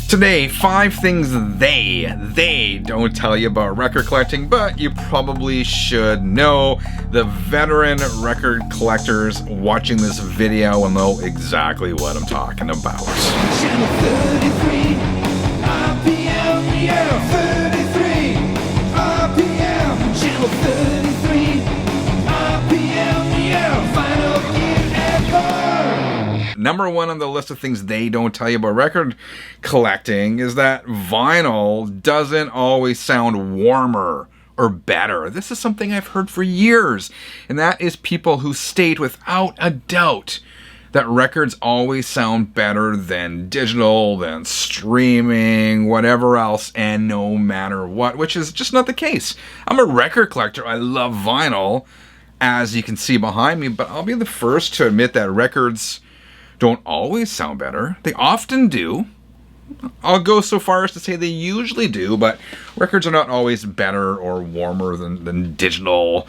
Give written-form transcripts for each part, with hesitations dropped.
Today, 5 things they don't tell you about record collecting, but you probably should know. The veteran record collectors watching this video will know exactly what I'm talking about. Channel 33, RPM, yeah, 33, RPM, Channel 33, RPM, yeah, final gear ever. Number 1 on the list of things they don't tell you about record collecting is that vinyl doesn't always sound warmer or better. This is something I've heard for years, and that is people who state without a doubt that records always sound better than digital, than streaming, whatever else, and no matter what, which is just not the case. I'm a record collector. I love vinyl, as you can see behind me, but I'll be the first to admit that records don't always sound better. They often do. I'll go so far as to say they usually do, but records are not always better or warmer than digital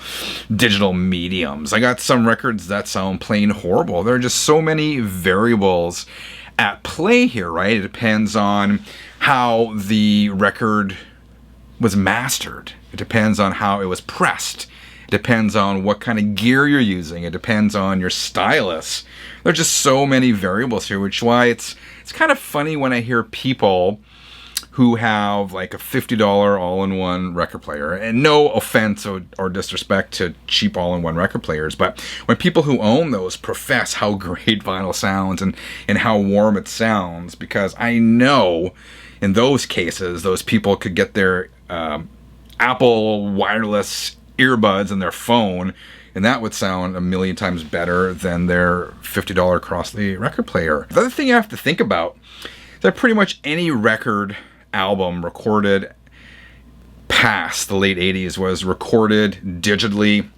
mediums. I got some records that sound plain horrible. There are just so many variables at play here, right? It depends on how the record was mastered. It depends on how it was pressed. It depends on what kind of gear you're using. It depends on your stylus. There's just so many variables here, which is why it's kind of funny when I hear people who have like a $50 all-in-one record player, and no offense or disrespect to cheap all-in-one record players, but when people who own those profess how great vinyl sounds and how warm it sounds, because I know in those cases, those people could get their Apple wireless earbuds in their phone, and that would sound a million times better than their $50 Crossley record player. The other thing you have to think about is that pretty much any record album recorded past the late 80s was recorded digitally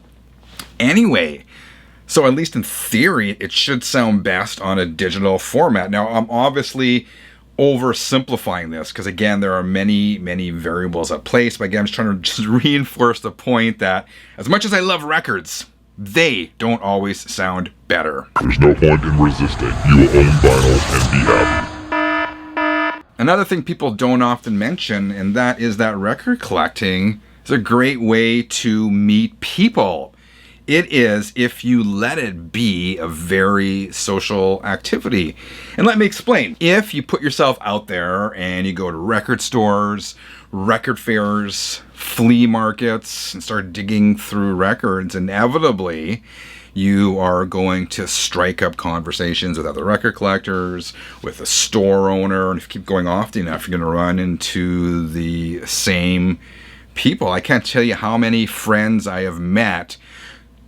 anyway. So at least in theory, it should sound best on a digital format. Now, I'm obviously oversimplifying this because, again, there are many variables at play. But again, I'm just trying to just reinforce the point that as much as I love records, they don't always sound better. There's no point in resisting. You will own vinyl and be happy. Another thing people don't often mention, and that is that record collecting is a great way to meet people. It is, if you let it be, a very social activity. And let me explain. If you put yourself out there and you go to record stores, record fairs, flea markets, and start digging through records, inevitably you are going to strike up conversations with other record collectors, with a store owner, and if you keep going often enough, you're going to run into the same people. I can't tell you how many friends I have met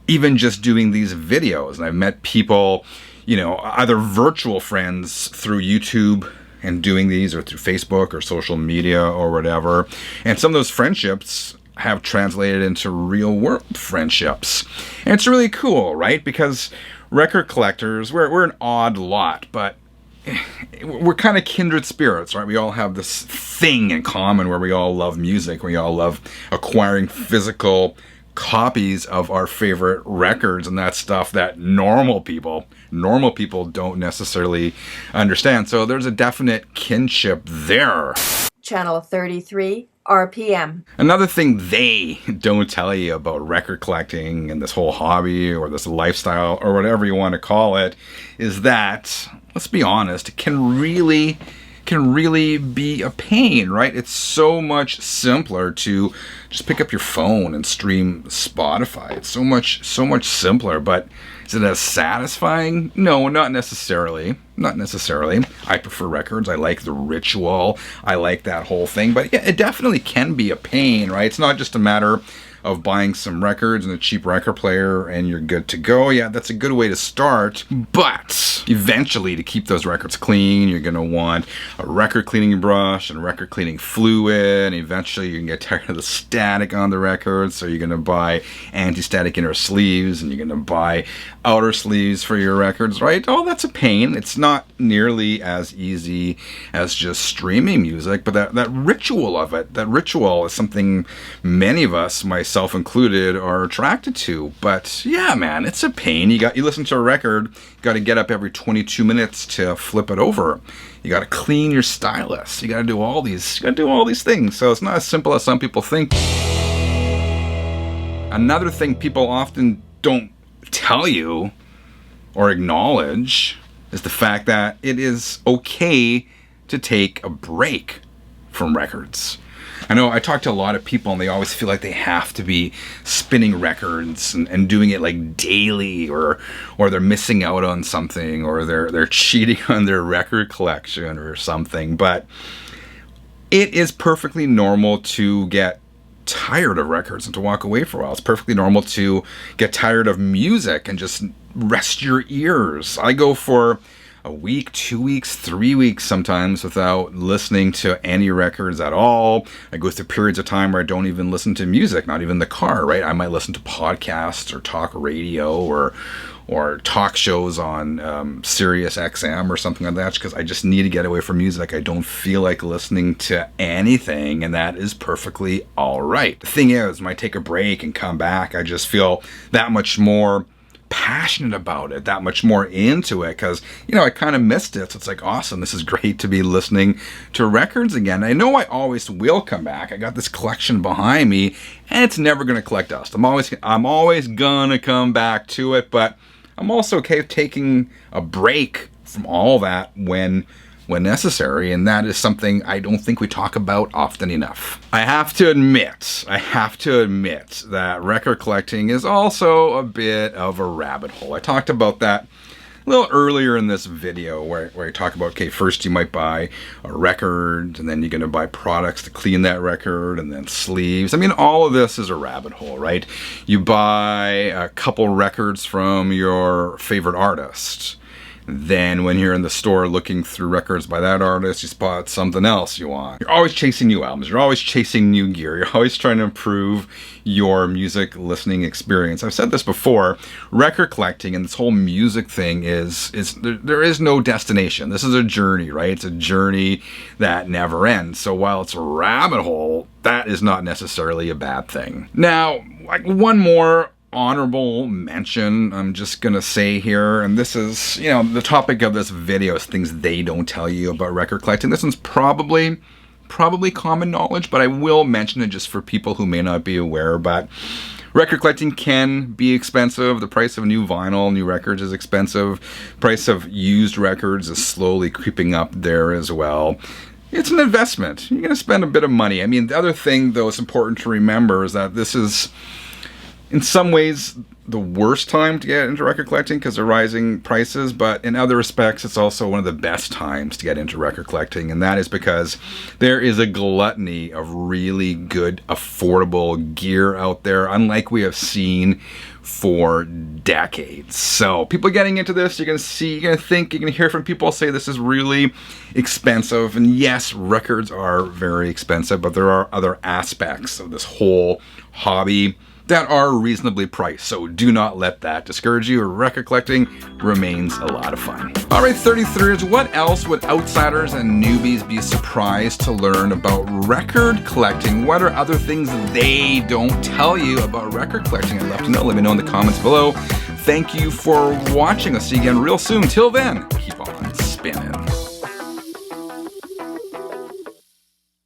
even just doing these videos. And I've met people, either virtual friends through YouTube and doing these, or through Facebook or social media or whatever. And some of those friendships have translated into real world friendships. And it's really cool, right? Because record collectors, we're an odd lot, but we're kind of kindred spirits, right? We all have this thing in common where we all love music. We all love acquiring physical copies of our favorite records, and that's stuff that normal people don't necessarily understand. So there's a definite kinship there. Channel 33, RPM. Another thing they don't tell you about record collecting and this whole hobby or this lifestyle or whatever you want to call it is that, let's be honest, it can really be a pain, right? It's so much simpler to just pick up your phone and stream Spotify. It's so much simpler, but is it as satisfying? No, not necessarily. I prefer records. I like the ritual. I like that whole thing, but yeah, it definitely can be a pain, right? It's not just a matter of buying some records and a cheap record player and you're good to go. Yeah, that's a good way to start, but eventually to keep those records clean, you're going to want a record cleaning brush and record cleaning fluid, and eventually you can get tired of the static on the records, so you're going to buy anti-static inner sleeves, and you're going to buy outer sleeves for your records, right? Oh, that's a pain. It's not nearly as easy as just streaming music, but that ritual of it, that ritual is something many of us, myself included, are attracted to. But yeah, man, it's a pain. You listen to a record, you got to get up every 22 minutes to flip it over. You got to clean your stylus. You got to do all these things. So it's not as simple as some people think. Another thing people often don't tell you or acknowledge is the fact that it is okay to take a break from records. I know I talk to a lot of people and they always feel like they have to be spinning records and doing it like daily, or they're missing out on something, or they're cheating on their record collection or something. But it is perfectly normal to get tired of records and to walk away for a while. It's perfectly normal to get tired of music and just rest your ears. I go for a week, 2 weeks, 3 weeks sometimes without listening to any records at all. I go through periods of time where I don't even listen to music, not even the car, right? I might listen to podcasts or talk radio or talk shows on Sirius XM or something like that, because I just need to get away from music. I don't feel like listening to anything, and that is perfectly all right. The thing is, when I take a break and come back, I just feel that much more passionate about it, that much more into it, because I kind of missed it. So it's like, awesome, this is great to be listening to records again. I know I always will come back. I got this collection behind me and it's never going to collect dust. I'm always gonna come back to it, but I'm also okay with taking a break from all that when necessary, and that is something I don't think we talk about often enough. I have to admit that record collecting is also a bit of a rabbit hole. I talked about that a little earlier in this video where I talk about, okay, first you might buy a record, and then you're going to buy products to clean that record, and then sleeves. I mean, all of this is a rabbit hole, right? You buy a couple records from your favorite artist. Then when you're in the store looking through records by that artist, you spot something else you want. You're always chasing new albums. You're always chasing new gear. You're always trying to improve your music listening experience. I've said this before, record collecting and this whole music thing is there is no destination. This is a journey, right? It's a journey that never ends. So while it's a rabbit hole, that is not necessarily a bad thing. Now, like one more honorable mention I'm just gonna say here, and this is, the topic of this video is things they don't tell you about record collecting. This one's probably common knowledge, but I will mention it just for people who may not be aware. But record collecting can be expensive. The price of new vinyl, new records is expensive. Price of used records is slowly creeping up there as well. It's an investment. You're gonna spend a bit of money. I mean, the other thing though it's important to remember is that this is in some ways the worst time to get into record collecting because of rising prices, but in other respects it's also one of the best times to get into record collecting, and that is because there is a gluttony of really good affordable gear out there, unlike we have seen for decades. So people getting into this, you're gonna hear from people say this is really expensive, and yes, records are very expensive, but there are other aspects of this whole hobby that are reasonably priced, so do not let that discourage you. Record collecting remains a lot of fun. Alright, 33ers, what else would outsiders and newbies be surprised to learn about record collecting? What are other things they don't tell you about record collecting? I'd love to know. Let me know in the comments below. Thank you for watching. I'll see you again real soon. Till then, keep on spinning.